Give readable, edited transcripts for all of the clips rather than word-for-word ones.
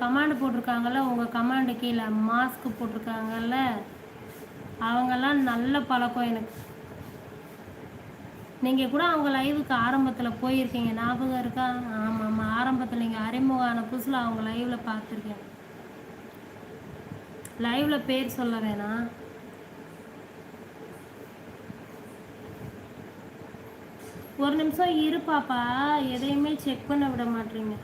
Command போட்டிருக்காங்கல்ல, உங்கள் command கீழே mask போட்டிருக்காங்கல்ல, அவங்கெல்லாம் நல்ல பழக்கம் எனக்கு. நீங்கள் கூட அவங்க லைவுக்கு ஆரம்பத்தில் போயிருக்கீங்க, ஞாபகம் இருக்கா? ஆமாம் ஆமாம், ஆரம்பத்தில் நீங்கள் அறிமுகமான புதுசில் அவங்க லைவில் பார்த்துருக்கேன். லைவில் பேர் சொல்ல வேணாம். ஒரு நிமிஷம் இரு பாப்பா, எதையுமே செக் பண்ண விட மாட்டீங்க.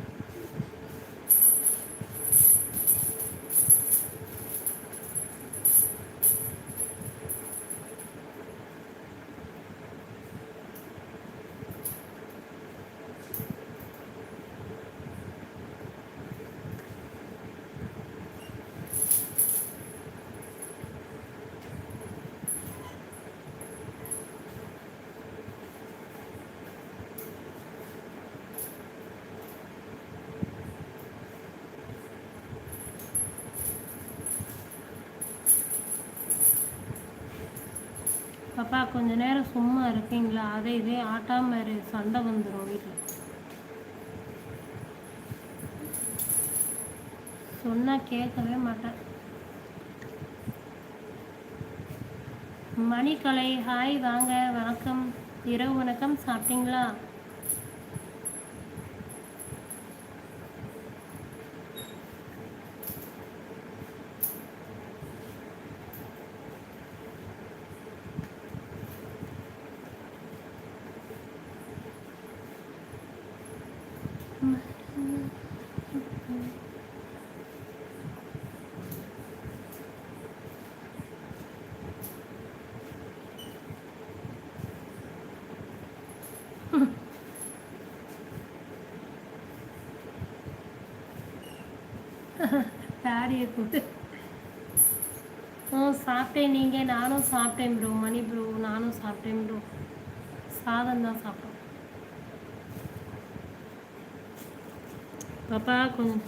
பாப்பா கொஞ்ச நேரம் சும்மா இருக்கீங்களா? அதை இதே ஆட்டாமல் சண்டை வந்துடும் வீட்டில். சொன்னால் கேட்கவே மாட்டேன். மணிக்கலை ஹாய், வாங்க, வணக்கம், இரவு வணக்கம், சாப்பிட்டீங்களா? டாடியை கூட்டு. சாப்பிட்டேன். நீங்கள்? நானும் சாப்பிட்டேன் ப்ரோ. மணி ப்ரோ, நானும் சாப்பிட்டேன் ப்ரோ. சாதம் தான் சாப்பிட்டோம். பாப்பா கொஞ்சம்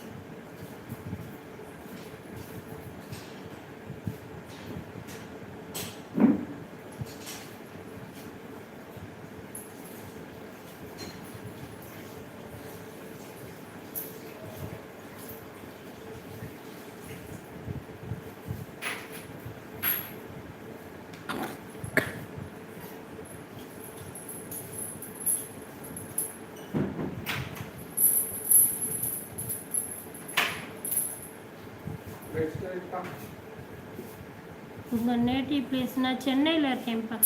உங்கள் நேட்டிவ் பிளேஸ்? நான் சென்னையில் இருக்கேன்ப்பா.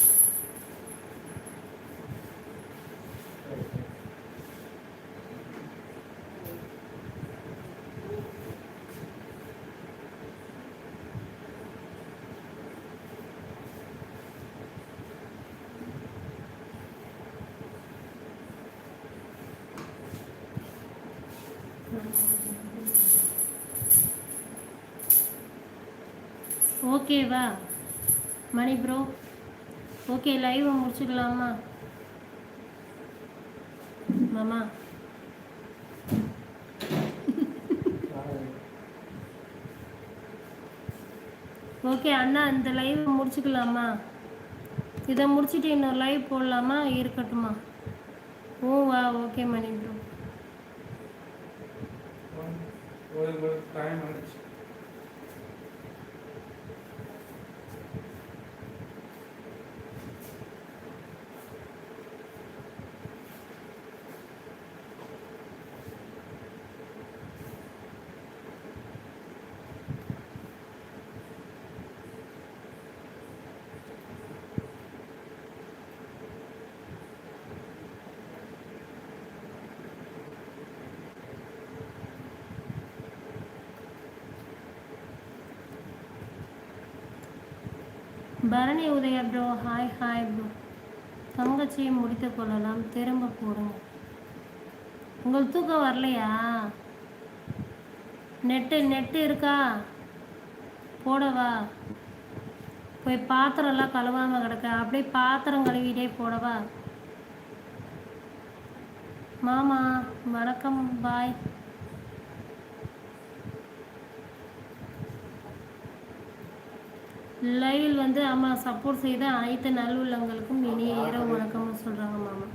ஓகேவா மணி ப்ரோ? ஓகே, லைவை முடிச்சுக்கலாமா மாமா? ஓகே அண்ணா, இந்த லைவை முடிச்சுக்கலாமா? இதை முடிச்சுட்டு இன்னொரு லைவ் போடலாமா? இருக்கட்டுமா? ஓ வா, ஓகே மணி ப்ரோ. பரணி உதய ப்ரோ ஹாய் ஹாய் ப்ரோ. தங்கச்சியை முடித்து கொள்ளலாம், திரும்ப போடுங்க. உங்களுக்கு தூக்கம் வரலையா? நெட்டு இருக்கா? போடவா? போய் பாத்திரம்லாம் கழுவாமல் கிடக்க, அப்படியே பாத்திரம் கழுவிட்டே போடவா? மாமா வணக்கம், பாய். லைவில் வந்து ஆமாம், சப்போர்ட் செய்த அனைத்து நல்லுள்ளங்களுக்கும் இனிய இரவு வணக்கம்னு சொல்கிறாங்க மாமா.